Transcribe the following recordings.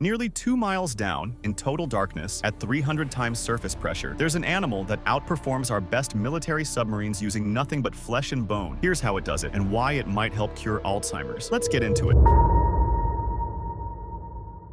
Nearly 2 miles down, in total darkness, at 300 times surface pressure, there's an animal that outperforms our best military submarines using nothing but flesh and bone. Here's how it does it, and why it might help cure Alzheimer's. Let's get into it.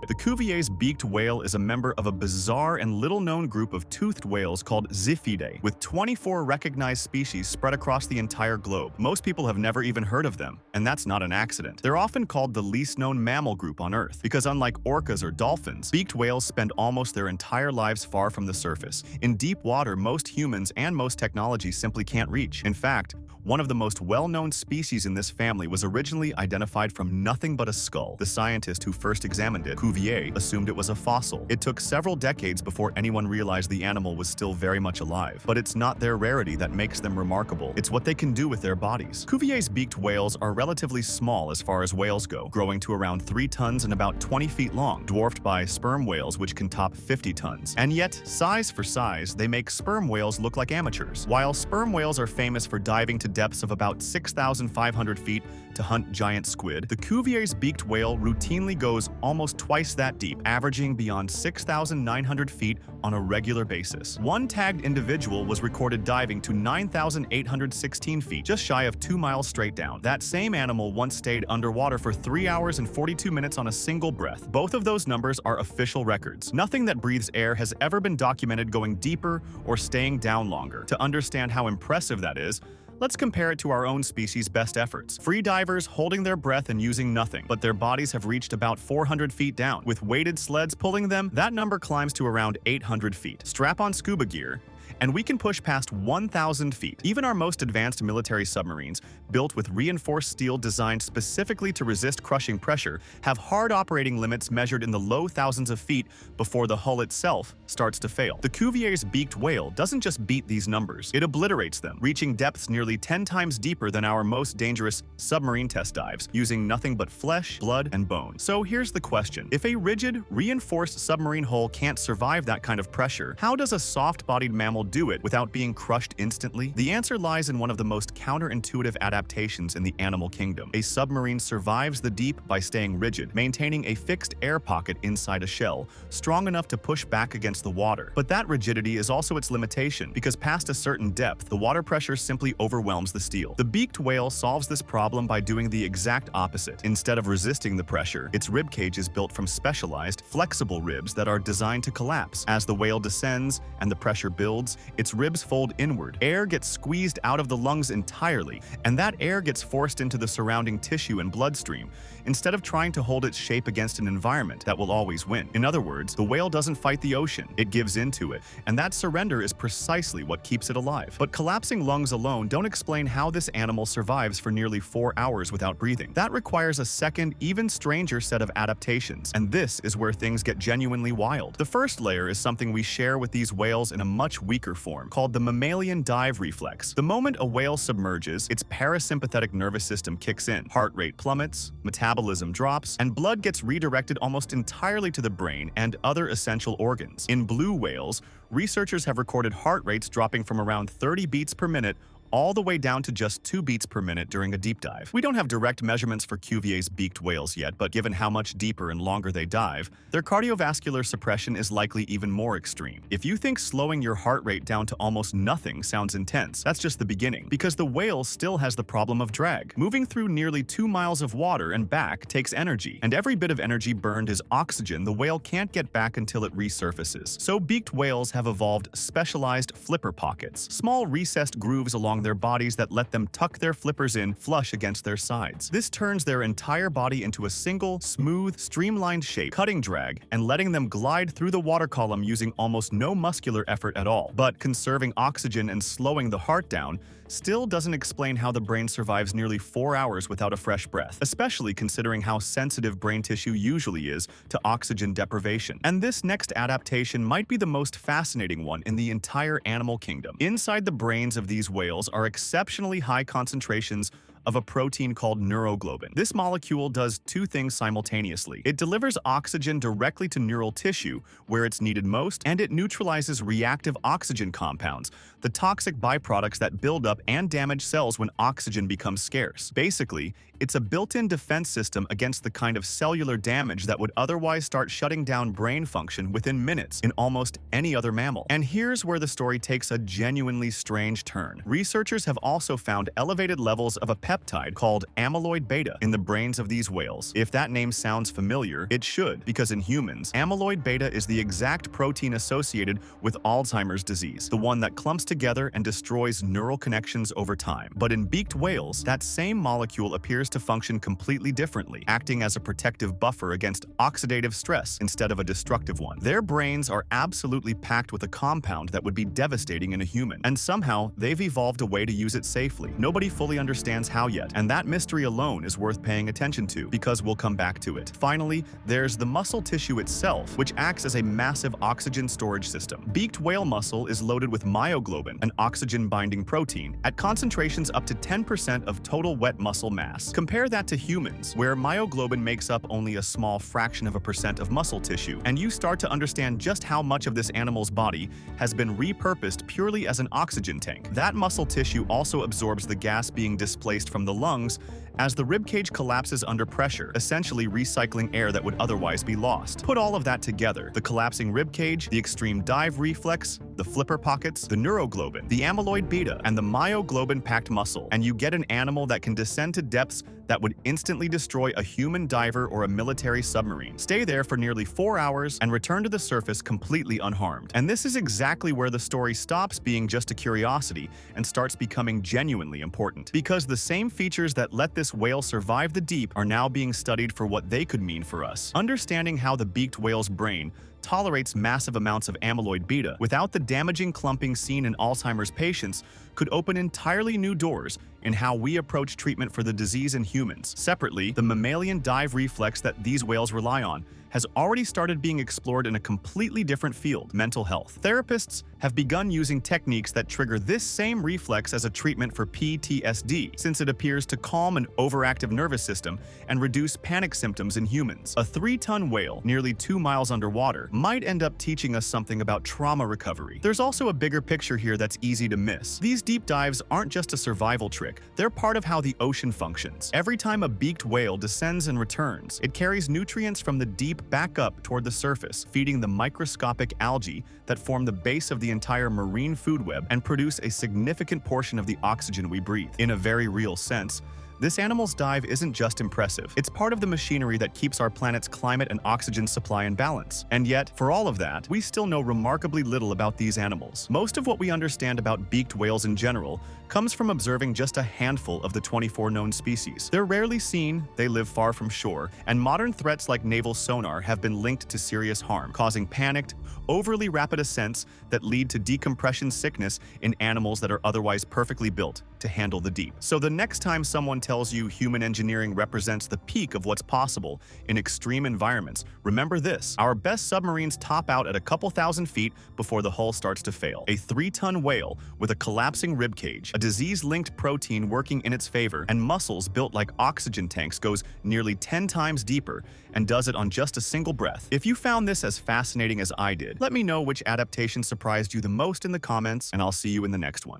The Cuvier's beaked whale is a member of a bizarre and little-known group of toothed whales called Ziphidae, with 24 recognized species spread across the entire globe. Most people have never even heard of them, and that's not an accident. They're often called the least-known mammal group on Earth, because unlike orcas or dolphins, beaked whales spend almost their entire lives far from the surface. In deep water, most humans and most technology simply can't reach. In fact, one of the most well-known species in this family was originally identified from nothing but a skull. The scientist who first examined it, Cuvier, assumed it was a fossil. It took several decades before anyone realized the animal was still very much alive. But it's not their rarity that makes them remarkable. It's what they can do with their bodies. Cuvier's beaked whales are relatively small as far as whales go, growing to around 3 tons and about 20 feet long, dwarfed by sperm whales which can top 50 tons. And yet, size for size, they make sperm whales look like amateurs. While sperm whales are famous for diving to depths of about 6,500 feet to hunt giant squid, the Cuvier's beaked whale routinely goes almost twice that deep, averaging beyond 6,900 feet on a regular basis. One tagged individual was recorded diving to 9,816 feet, just shy of 2 miles straight down. That same animal once stayed underwater for 3 hours and 42 minutes on a single breath. Both of those numbers are official records. Nothing that breathes air has ever been documented going deeper or staying down longer. To understand how impressive that is, let's compare it to our own species' best efforts. Free divers holding their breath and using nothing, but their bodies have reached about 400 feet down. With weighted sleds pulling them, that number climbs to around 800 feet. Strap on scuba gear, and we can push past 1,000 feet. Even our most advanced military submarines, built with reinforced steel designed specifically to resist crushing pressure, have hard operating limits measured in the low thousands of feet before the hull itself starts to fail. The Cuvier's beaked whale doesn't just beat these numbers, it obliterates them, reaching depths nearly 10 times deeper than our most dangerous submarine test dives, using nothing but flesh, blood, and bone. So here's the question. If a rigid, reinforced submarine hull can't survive that kind of pressure, how does a soft-bodied mammal do it without being crushed instantly? The answer lies in one of the most counterintuitive adaptations in the animal kingdom. A submarine survives the deep by staying rigid, maintaining a fixed air pocket inside a shell, strong enough to push back against the water. But that rigidity is also its limitation, because past a certain depth, the water pressure simply overwhelms the steel. The beaked whale solves this problem by doing the exact opposite. Instead of resisting the pressure, its ribcage is built from specialized, flexible ribs that are designed to collapse. As the whale descends and the pressure builds, its ribs fold inward. Air gets squeezed out of the lungs entirely, and that air gets forced into the surrounding tissue and bloodstream, instead of trying to hold its shape against an environment that will always win. In other words, the whale doesn't fight the ocean, it gives into it, and that surrender is precisely what keeps it alive. But collapsing lungs alone don't explain how this animal survives for nearly 4 hours without breathing. That requires a second, even stranger set of adaptations, and this is where things get genuinely wild. The first layer is something we share with these whales in a much weaker form, called the mammalian dive reflex. The moment a whale submerges, its parasympathetic nervous system kicks in. Heart rate plummets, metabolism drops, and blood gets redirected almost entirely to the brain and other essential organs. In blue whales, researchers have recorded heart rates dropping from around 30 beats per minute all the way down to just 2 beats per minute during a deep dive. We don't have direct measurements for Cuvier's beaked whales yet, but given how much deeper and longer they dive, their cardiovascular suppression is likely even more extreme. If you think slowing your heart rate down to almost nothing sounds intense, that's just the beginning, because the whale still has the problem of drag. Moving through nearly 2 miles of water and back takes energy, and every bit of energy burned is oxygen the whale can't get back until it resurfaces. So beaked whales have evolved specialized flipper pockets, small recessed grooves along their bodies that let them tuck their flippers in flush against their sides. This turns their entire body into a single, smooth, streamlined shape, cutting drag and letting them glide through the water column using almost no muscular effort at all. But conserving oxygen and slowing the heart down still doesn't explain how the brain survives nearly 4 hours without a fresh breath, especially considering how sensitive brain tissue usually is to oxygen deprivation. And this next adaptation might be the most fascinating one in the entire animal kingdom. Inside the brains of these whales are exceptionally high concentrations of a protein called neuroglobin. This molecule does two things simultaneously. It delivers oxygen directly to neural tissue, where it's needed most, and it neutralizes reactive oxygen compounds, the toxic byproducts that build up and damage cells when oxygen becomes scarce. Basically, it's a built-in defense system against the kind of cellular damage that would otherwise start shutting down brain function within minutes in almost any other mammal. And here's where the story takes a genuinely strange turn. Researchers have also found elevated levels of a peptide called amyloid beta in the brains of these whales. If that name sounds familiar, it should, because in humans, amyloid beta is the exact protein associated with Alzheimer's disease, the one that clumps together and destroys neural connections over time. But in beaked whales, that same molecule appears to function completely differently, acting as a protective buffer against oxidative stress instead of a destructive one. Their brains are absolutely packed with a compound that would be devastating in a human, and somehow they've evolved a way to use it safely. Nobody fully understands how yet, and that mystery alone is worth paying attention to, because we'll come back to it. Finally, there's the muscle tissue itself, which acts as a massive oxygen storage system. Beaked whale muscle is loaded with myoglobin, an oxygen-binding protein, at concentrations up to 10% of total wet muscle mass. Compare that to humans, where myoglobin makes up only a small fraction of a percent of muscle tissue, and you start to understand just how much of this animal's body has been repurposed purely as an oxygen tank. That muscle tissue also absorbs the gas being displaced from the lungs as the ribcage collapses under pressure, essentially recycling air that would otherwise be lost. Put all of that together: the collapsing ribcage, the extreme dive reflex, the flipper pockets, the neuroglobin, the amyloid beta, and the myoglobin-packed muscle, and you get an animal that can descend to depths that would instantly destroy a human diver or a military submarine, stay there for nearly 4 hours, and return to the surface completely unharmed. And this is exactly where the story stops being just a curiosity and starts becoming genuinely important. Because the same features that let this whale survive the deep are now being studied for what they could mean for us. Understanding how the beaked whale's brain tolerates massive amounts of amyloid beta without the damaging clumping seen in Alzheimer's patients could open entirely new doors in how we approach treatment for the disease in humans. Separately, the mammalian dive reflex that these whales rely on has already started being explored in a completely different field: mental health. Therapists have begun using techniques that trigger this same reflex as a treatment for PTSD, since it appears to calm an overactive nervous system and reduce panic symptoms in humans. A 3-ton whale, nearly 2 miles underwater, might end up teaching us something about trauma recovery. There's also a bigger picture here that's easy to miss. These deep dives aren't just a survival trick, they're part of how the ocean functions. Every time a beaked whale descends and returns, it carries nutrients from the deep back up toward the surface, feeding the microscopic algae that form the base of the entire marine food web and produce a significant portion of the oxygen we breathe. In a very real sense, this animal's dive isn't just impressive, it's part of the machinery that keeps our planet's climate and oxygen supply in balance. And yet, for all of that, we still know remarkably little about these animals. Most of what we understand about beaked whales in general comes from observing just a handful of the 24 known species. They're rarely seen, they live far from shore, and modern threats like naval sonar have been linked to serious harm, causing panicked, overly rapid ascents that lead to decompression sickness in animals that are otherwise perfectly built to handle the deep. So the next time someone tells you human engineering represents the peak of what's possible in extreme environments, remember this: our best submarines top out at a couple thousand feet before the hull starts to fail. A 3-ton whale with a collapsing ribcage, a disease-linked protein working in its favor, and muscles built like oxygen tanks goes nearly 10 times deeper and does it on just a single breath. If you found this as fascinating as I did, let me know which adaptation surprised you the most in the comments, and I'll see you in the next one.